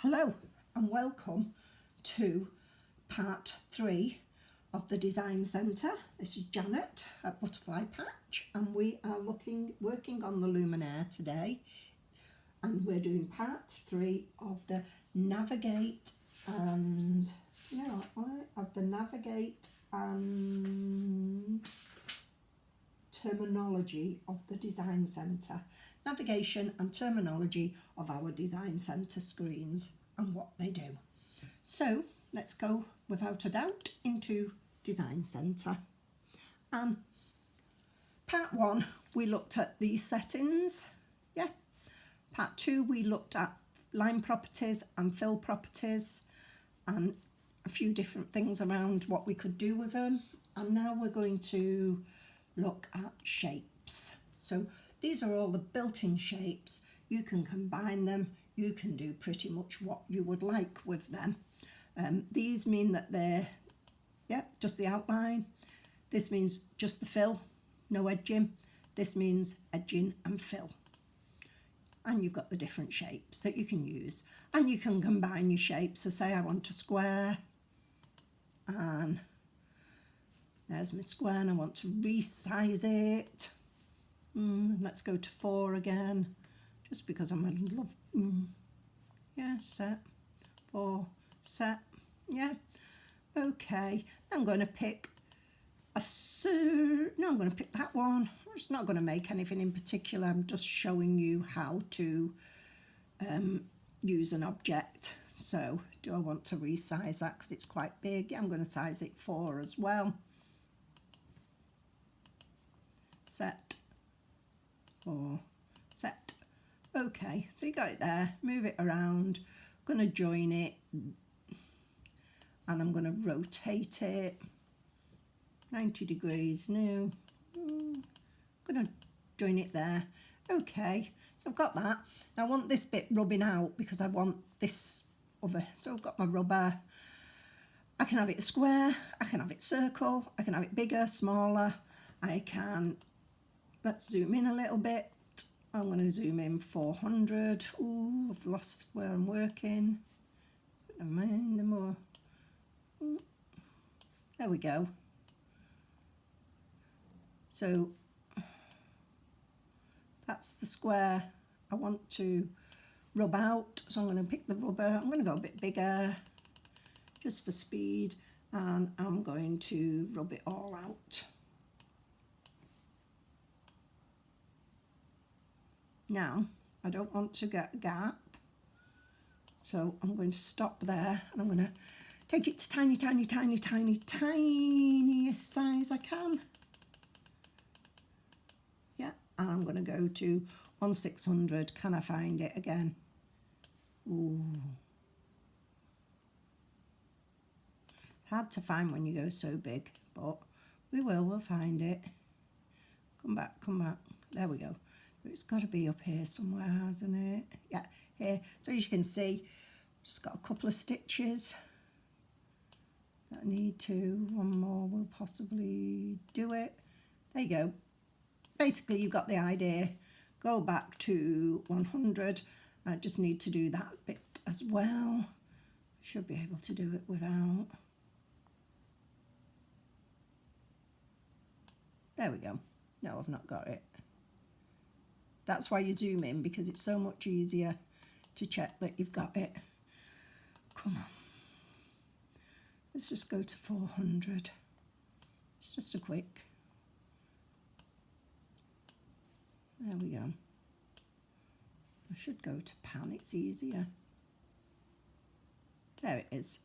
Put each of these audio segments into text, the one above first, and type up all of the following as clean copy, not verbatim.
Hello and welcome to part 3 of the Design Centre. This is Janet at Butterfly Patch and we are working on the Luminaire today, and we're doing part 3 of the Navigate and terminology of the Design Centre. Navigation and terminology of our Design Centre screens and what they do. So let's go without a doubt into Design Centre. Part 1 we looked at these settings, Part 2 we looked at line properties and fill properties and a few different things around what we could do with them, and now we're going to look at shapes. So these are all the built-in shapes. You can combine them, you can do pretty much what you would like with them. These mean that they're just the outline. This means just the fill, no edging. This means edging and fill. And you've got the different shapes that you can use, and you can combine your shapes. So say I want a square, and there's my square and I want to resize it. Let's go to 4 again, just because I'm in love. Set, 4, set, okay. I'm going to pick I'm going to pick that one. I'm just not going to make anything in particular. I'm just showing you how to use an object. So do I want to resize that because it's quite big? I'm going to size it 4 as well. Set, 4, set. Okay, so you got it there. Move it around. I'm going to join it and I'm going to rotate it 90 degrees. No, I'm going to join it there. Okay, so I've got that. Now I want this bit rubbing out because I want this other. So I've got my rubber. I can have it square, I can have it circle, I can have it bigger, smaller. I can, let's zoom in a little bit. I'm going to zoom in 400. Ooh, I've lost where I'm working. Never mind, no more. There we go. So that's the square I want to rub out. So I'm going to pick the rubber. I'm going to go a bit bigger just for speed, and I'm going to rub it all out. Now, I don't want to get a gap, so I'm going to stop there and I'm going to take it to tiny, tiny, tiny, tiny, tiniest size I can. And I'm going to go to 1/600. Can I find it again? Ooh. Hard to find when you go so big, but we'll find it. Come back. There we go. It's got to be up here somewhere, hasn't it? Yeah, here. So as you can see, just got a couple of stitches that I need to. One more will possibly do it. There you go. Basically, you've got the idea. Go back to 100. I just need to do that bit as well. Should be able to do it without. There we go. No, I've not got it. That's why you zoom in, because it's so much easier to check that you've got it. Come on. Let's just go to 400. It's just a quick. There we go. I should go to pan, it's easier. There it is.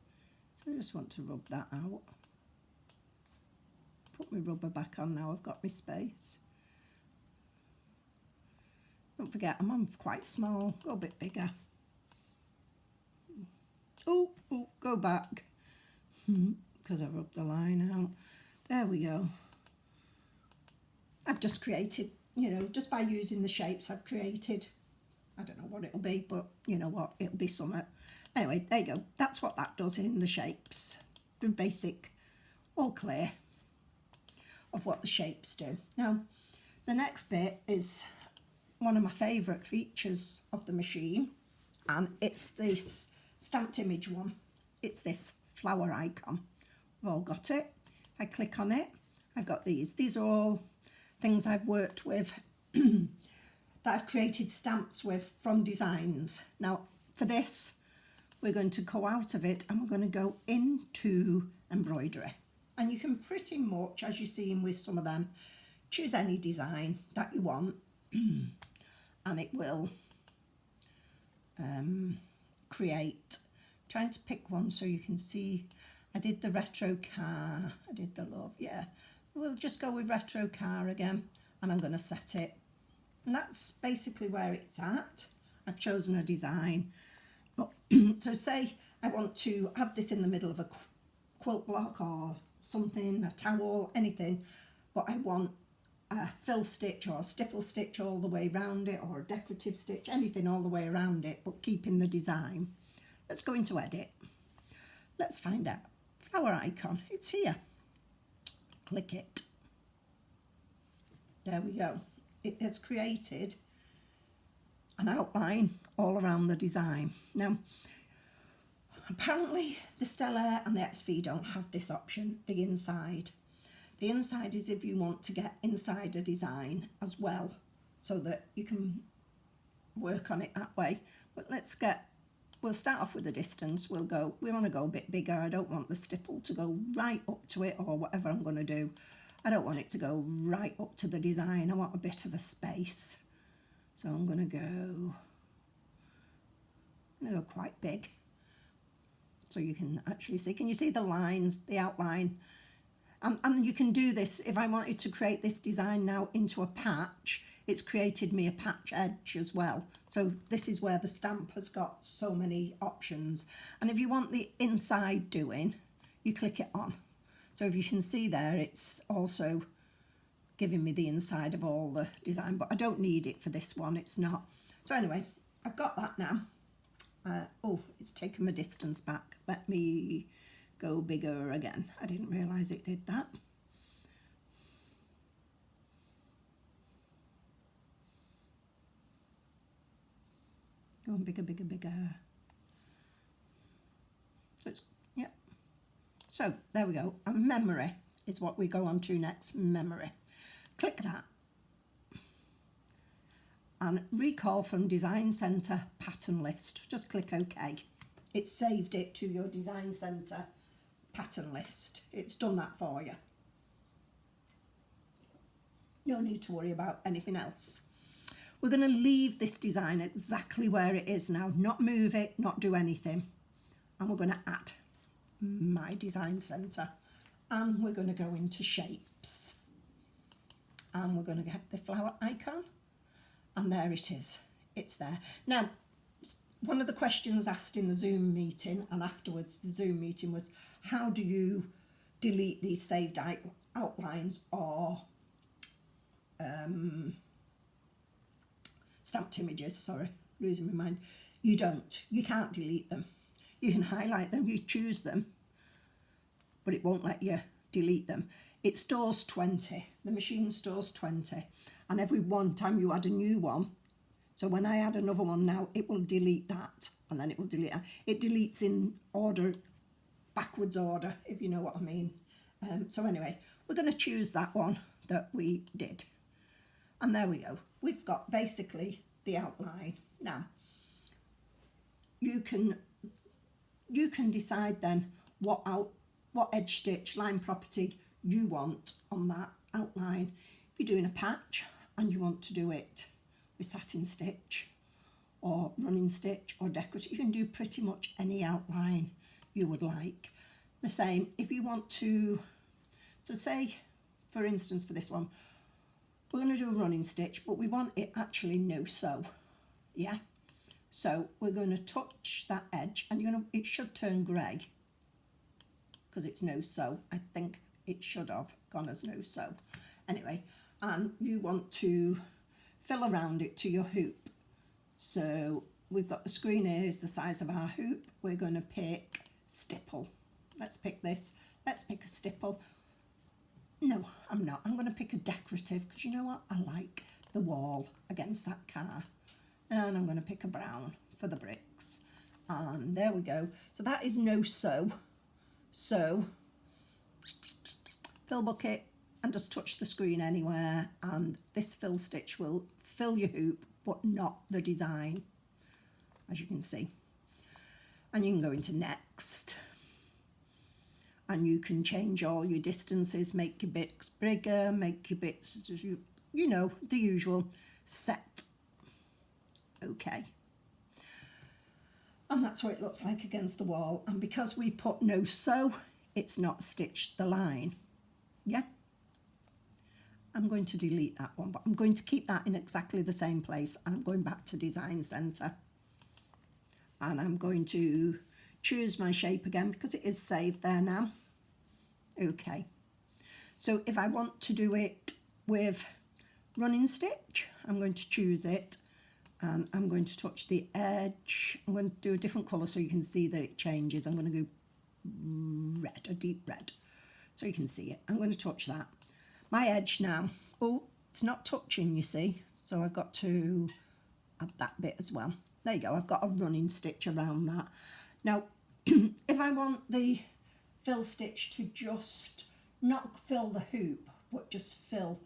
So I just want to rub that out. Put my rubber back on now, I've got my space. Don't forget, I'm on quite small, go a bit bigger. Oh, go back. Because I rubbed the line out. There we go. I've just created, just by using the shapes I've created. I don't know what it'll be, but you know what, it'll be something. Anyway, there you go. That's what that does in the shapes. The basic, all clear of what the shapes do. Now, the next bit is one of my favourite features of the machine, and it's this stamped image one. It's this flower icon. We've all got it. If I click on it, I've got these. These are all things I've worked with that I've created stamps with from designs. Now for this, we're going to go out of it and we're going to go into embroidery. And you can pretty much, as you've seen with some of them, choose any design that you want and it will create. Trying to pick one so you can see. I did the retro car, I did the love, yeah. We'll just go with retro car again and I'm going to set it. And that's basically where it's at. I've chosen a design. But, so say I want to have this in the middle of a quilt block or something, a towel, anything, but I want a fill stitch or a stipple stitch all the way around it, or a decorative stitch, anything all the way around it, but keeping the design. Let's go into edit. Let's find out. Flower icon, it's here. Click it. There we go. It has created an outline all around the design. Now, apparently the Stellaire and the XV don't have this option, the inside. The inside is if you want to get inside a design as well, so that you can work on it that way. But we'll start off with the distance. We want to go a bit bigger. I don't want the stipple to go right up to it, or whatever I'm going to do. I don't want it to go right up to the design. I want a bit of a space. So I'm going to go quite big. So you can actually see, can you see the lines, the outline? And you can do this, if I wanted to create this design now into a patch, it's created me a patch edge as well. So this is where the stamp has got so many options. And if you want the inside doing, you click it on. So if you can see there, it's also giving me the inside of all the design, but I don't need it for this one, it's not. So anyway, I've got that now. Oh, it's taken my distance back. Let me go bigger again. I didn't realise it did that. Going bigger, bigger, bigger. So it's, yeah. So there we go. And memory is what we go on to next, memory. Click that. And recall from Design Centre pattern list. Just click OK. It's saved it to your Design Centre pattern list. It's done that for you. No need to worry about anything else. We're going to leave this design exactly where it is now, not move it, not do anything. And we're going to add my Design Centre. And we're going to go into shapes. And we're going to get the flower icon. And there it is. It's there. Now, one of the questions asked in the Zoom meeting and afterwards the Zoom meeting was, how do you delete these saved outlines or stamped images? Sorry, losing my mind. You don't. You can't delete them. You can highlight them, you choose them, but it won't let you delete them. It stores 20. The machine stores 20. And every one time you add a new one, so when I add another one now, it will delete that, and then it will delete that. It deletes in order, backwards order, if you know what I mean. So anyway, we're going to choose that one that we did. And there we go. We've got basically the outline. Now, you can decide then what edge stitch, line property you want on that outline. If you're doing a patch and you want to do it with satin stitch or running stitch or decorative, you can do pretty much any outline you would like. The same if you want to, so say for instance for this one, we're going to do a running stitch, but we want it actually no sew, yeah? So we're going to touch that edge and it should turn grey because it's no sew. I think it should have gone as no sew. Anyway, and you want to fill around it to your hoop. So we've got the screen here is the size of our hoop. We're going to pick stipple. Let's pick this. Let's pick a stipple. No, I'm not. I'm going to pick a decorative because you know what? I like the wall against that car. And I'm going to pick a brown for the bricks. And there we go. So that is no sew. So fill bucket and just touch the screen anywhere, and this fill stitch will fill your hoop but not the design, as you can see. And you can go into next, and you can change all your distances, make your bits bigger, make your bits, you know, the usual. Set. Okay. And that's what it looks like against the wall. And because we put no sew, it's not stitched the line. Yeah. I'm going to delete that one, but I'm going to keep that in exactly the same place. And I'm going back to Design Centre. And I'm going to choose my shape again because it is saved there now. Okay. So if I want to do it with running stitch, I'm going to choose it, and I'm going to touch the edge. I'm going to do a different colour so you can see that it changes. I'm going to go red, a deep red, so you can see it. I'm going to touch that. My edge now, oh, it's not touching, you see, so I've got to add that bit as well. There you go, I've got a running stitch around that. Now, if I want the fill stitch to just not fill the hoop, but just fill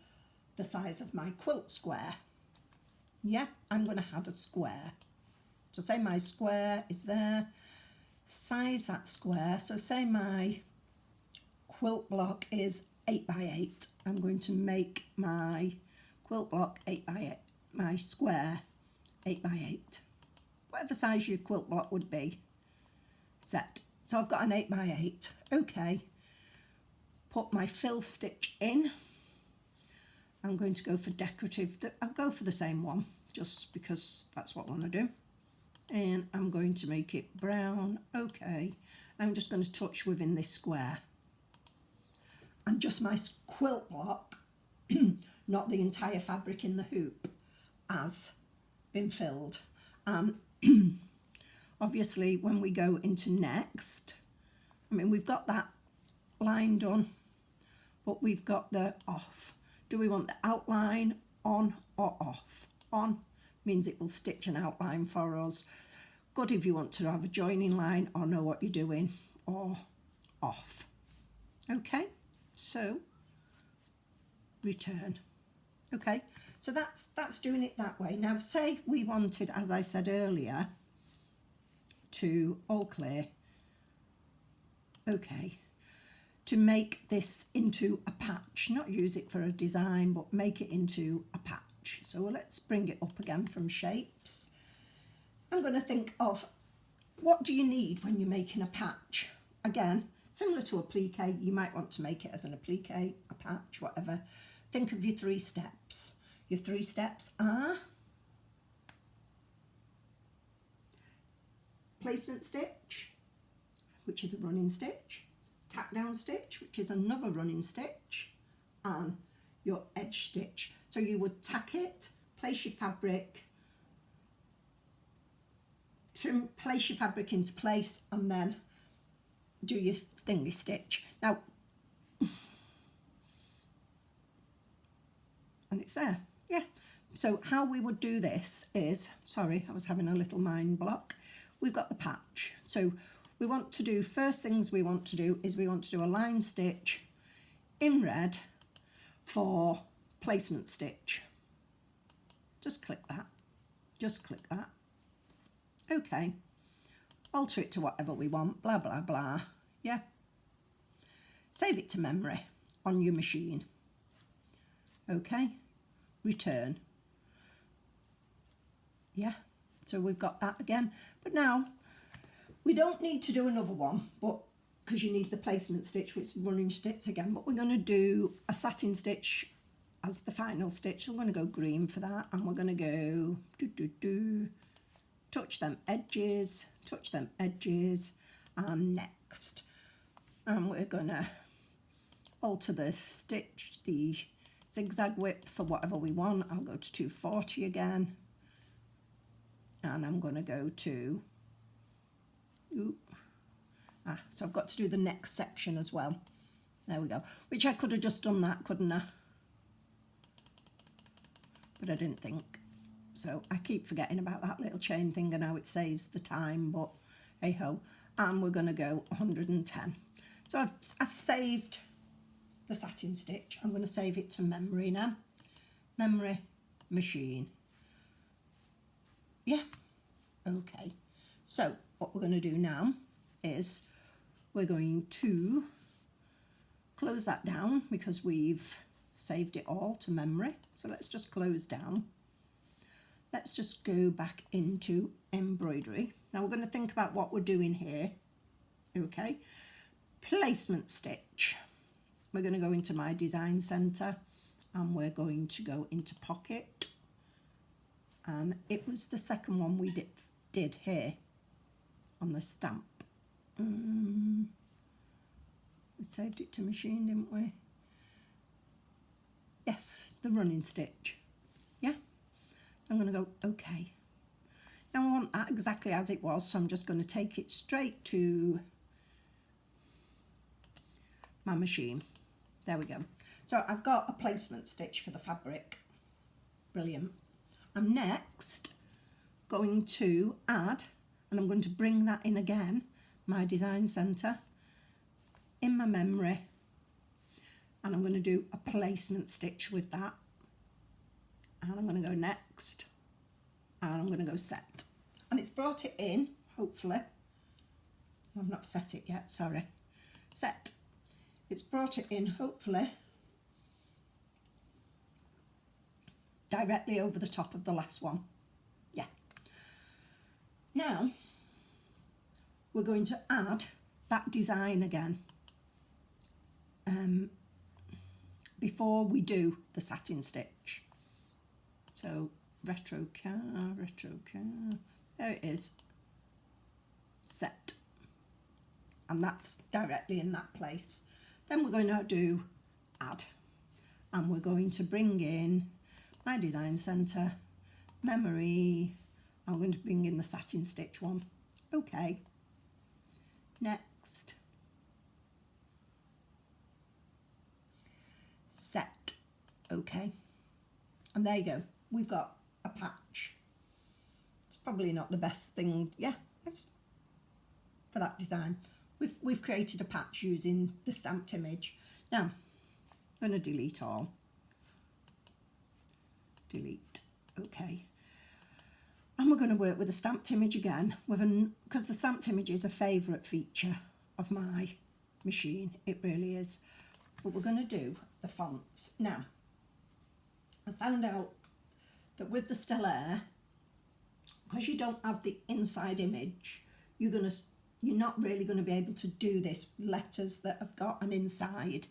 the size of my quilt square, yeah, I'm going to add a square. So say my square is there, size that square. So say my quilt block is 8 by 8. I'm going to make my quilt block 8 by 8, my square 8 by 8. Whatever size your quilt block would be. Set. So I've got an 8 by 8. Okay. Put my fill stitch in. I'm going to go for decorative. I'll go for the same one just because that's what I want to do. And I'm going to make it brown. Okay. I'm just going to touch within this square. And just my quilt block, not the entire fabric in the hoop, has been filled. Obviously, when we go into next, I mean, we've got that line done, but we've got the off. Do we want the outline on or off? On means it will stitch an outline for us. Good if you want to have a joining line or know what you're doing, or off. Okay, so return. Okay, so that's doing it that way. Now, say we wanted, as I said earlier, to all clear. Okay. To make this into a patch, not use it for a design, but make it into a patch. So let's bring it up again from shapes. I'm going to think of what do you need when you're making a patch. Again, similar to applique, you might want to make it as an applique, a patch, whatever. Think of your 3 steps. Your 3 steps are placement stitch, which is a running stitch, tack down stitch, which is another running stitch, and your edge stitch. So you would tack it, place your fabric, place your fabric into place, and then do your thingy stitch. Now, and it's there, yeah. So how we would do this is, sorry, I was having a little mind block. We've got the patch. So we want to do, first things we want to do is we want to do a line stitch in red for placement stitch. Just click that. Just click that. Okay. Alter it to whatever we want, blah, blah, blah. Yeah. Save it to memory on your machine. Okay. Return. Yeah. So we've got that again. But now, we don't need to do another one, but because you need the placement stitch, which is running stitch again, but we're going to do a satin stitch as the final stitch. So I'm going to go green for that, and we're going to go touch them edges, and next. And we're going to alter the stitch, the zigzag width for whatever we want. I'll go to 240 again, and I'm going to go to so I've got to do the next section as well. There we go. Which I could have just done that, couldn't I? But I didn't think. So I keep forgetting about that little chain thing and how it saves the time, but hey ho, and we're going to go 110. So I've saved the satin stitch. I'm going to save it to memory now. Memory, machine. Yeah, okay. So what we're going to do now is we're going to close that down because we've saved it all to memory. So let's just close down. Let's just go back into embroidery. Now we're going to think about what we're doing here. Okay, placement stitch. We're going to go into my design center and we're going to go into pocket. And it was the second one we did here on the stamp. We saved it to machine, didn't we? Yes, the running stitch. Yeah, I'm going to go okay. Now I want that exactly as it was, so I'm just going to take it straight to my machine. There we go. So I've got a placement stitch for the fabric. Brilliant. I'm next going to add, and I'm going to bring that in again, my design center, in my memory, and I'm going to do a placement stitch with that, and I'm going to go next, and I'm going to go set, and it's brought it in, hopefully. I've not set it yet, sorry. Set. It's brought it in, hopefully, directly over the top of the last one. Yeah. Now we're going to add that design again before we do the satin stitch. So retro car, there it is, set, and that's directly in that place. Then we're going to do add, and we're going to bring in my design center, memory. I'm going to bring in the satin stitch one. Okay. Next. Set. Okay. And there you go. We've got a patch. It's probably not the best thing, yeah, for that design. We've created a patch using the stamped image. Now, I'm going to delete all. Delete. Okay. And we're going to work with the stamped image again, because the stamped image is a favourite feature of my machine. It really is. But we're going to do the fonts. Now, I found out that with the Stellaire, because you don't have the inside image, you're not really going to be able to do this letters that have got an inside.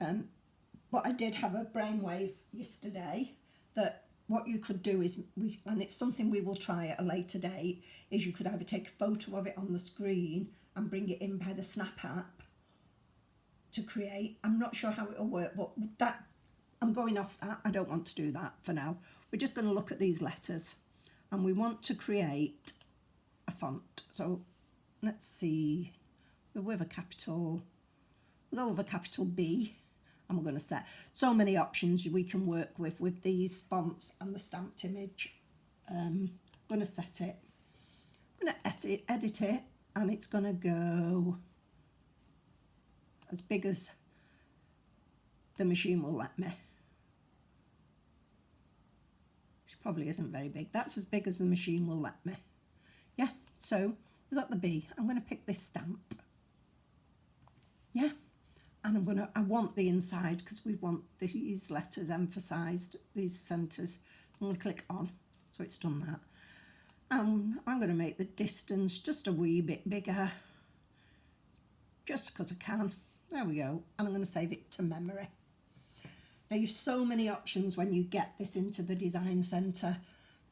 But I did have a brainwave yesterday that what you could do is, and it's something we will try at a later date, is you could either take a photo of it on the screen and bring it in by the Snap app to create. I'm not sure how it'll work, but that, I'm going off that. I don't want to do that for now. We're just going to look at these letters and we want to create a font. So let's see, we'll go with a capital B. And we're going to set so many options we can work with these fonts and the stamped image. I'm going to set it. I'm going to edit it, and it's going to go as big as the machine will let me. Which probably isn't very big. That's as big as the machine will let me. Yeah, so we've got the B. I'm going to pick this stamp. Yeah. And I want the inside because we want these letters emphasised, these centres. I'm going to click on, so it's done that. And I'm going to make the distance just a wee bit bigger, just because I can. There we go. And I'm going to save it to memory. Now you've so many options when you get this into the design centre,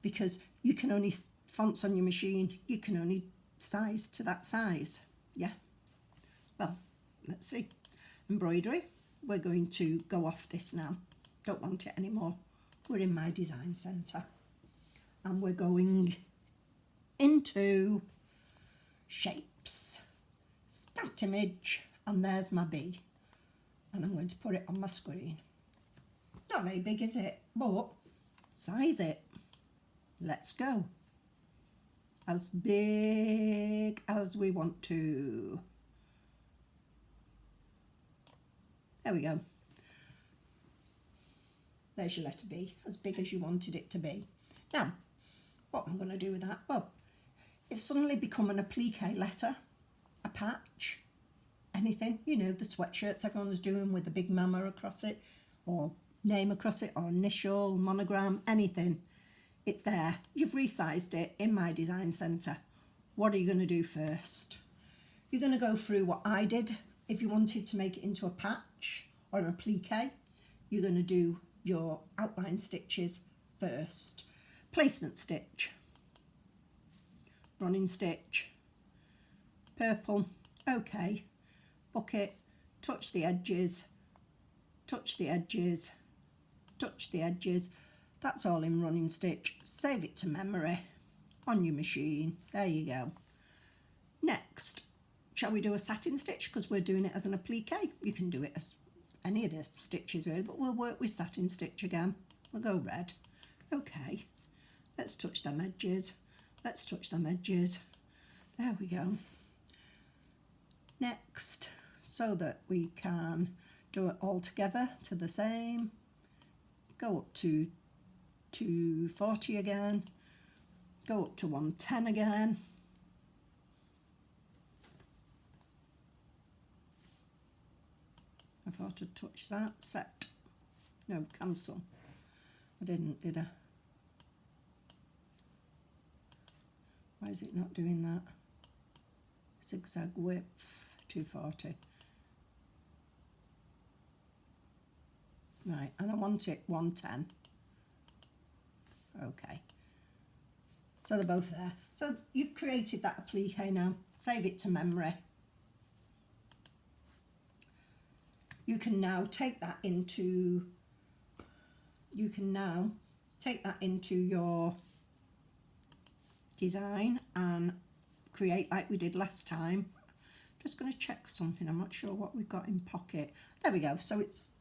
because you can only, fonts on your machine, you can only size to that size. Yeah. Well, let's see. Embroidery, we're going to go off this now. Don't want it anymore. We're in my design centre. And we're going into shapes. Stamped image, and there's my B. And I'm going to put it on my screen. Not very big, is it? But size it. Let's go. as big as we want to. There we go. There's your letter B, as big as you wanted it to be. Now, what am I going to do with that? Well, it's suddenly become an applique letter, a patch, anything. You know, the sweatshirts everyone's doing with a big mama across it, or name across it, or initial, monogram, anything. It's there. You've resized it in my design centre. What are you going to do first? You're going to go through what I did. If you wanted to make it into a patch or an applique, you're going to do your outline stitches first. Placement stitch, running stitch, purple, okay, bucket, touch the edges, touch the edges, touch the edges. That's all in running stitch. Save it to memory on your machine. There you go. Next, shall we do a satin stitch? Because we're doing it as an applique. You can do it as any of the stitches really, but we'll work with satin stitch again. We'll go red. Okay, let's touch them edges. Let's touch them edges. There we go. Next, so that we can do it all together to the same, go up to 240 again, go up to 110 again, I thought I'd touch that, set, no, cancel, I didn't, did I? Why is it not doing that? Zigzag width, 240. Right, and I want it 110. Okay. So they're both there. So you've created that applique now. Save it to memory. You can now take that into your design and create like we did last time. Just going to check something. I'm not sure what we've got in pocket. There we go. So it's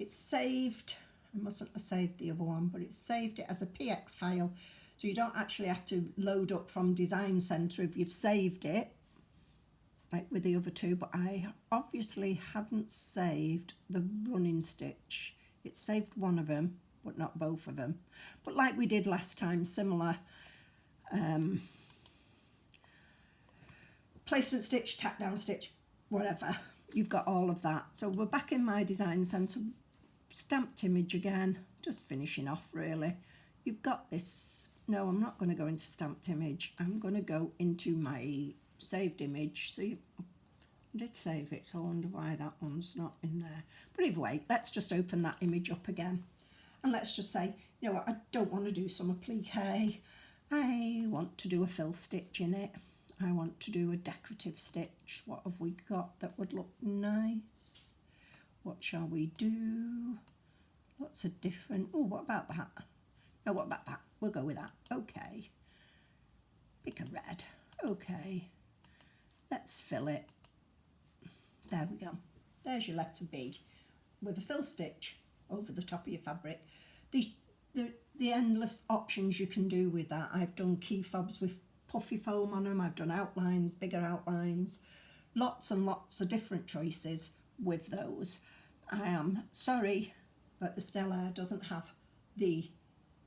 saved. I mustn't have saved the other one, but it's saved it as a PX file. So you don't actually have to load up from Design Centre if you've saved it, like with the other two, but I obviously hadn't saved the running stitch. It saved one of them, but not both of them. But like we did last time, similar placement stitch, tack down stitch, whatever. You've got all of that. So we're back in my Design Centre, stamped image again, just finishing off really. You've got this, no, I'm not going to go into stamped image. I'm going to go into my saved image. So I did save it, so I wonder why that one's not in there. But either way, let's just open that image up again. And let's just say, you know what, I don't want to do some applique. I want to do a fill stitch in it. I want to do a decorative stitch. What have we got that would look nice? What shall we do? Lots of different, oh, what about that? No, what about that? We'll go with that. Okay. Pick a red. Okay. Let's fill it. There we go. There's your letter B with a fill stitch over the top of your fabric. The endless options you can do with that. I've done key fobs with puffy foam on them. I've done outlines, bigger outlines, lots and lots of different choices with those. I am sorry that the Stellaire doesn't have the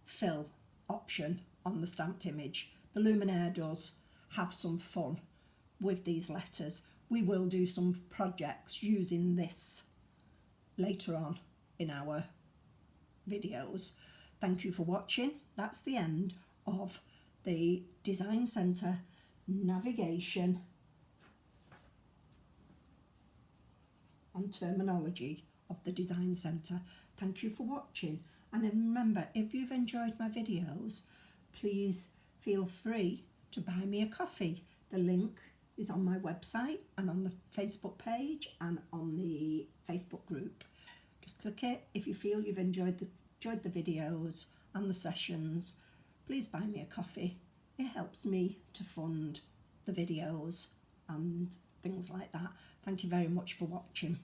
fill option on the stamped image. The Luminaire does have some fun with these letters. We will do some projects using this later on in our videos. Thank you for watching. That's the end of the Design Centre navigation and terminology of the Design Centre. Thank you for watching, and remember, if you've enjoyed my videos, please feel free to buy me a coffee. The link is on my website and on the Facebook page and on the Facebook group. Just click it if you feel you've enjoyed the videos and the sessions. Please buy me a coffee. It helps me to fund the videos and things like that. Thank you very much for watching.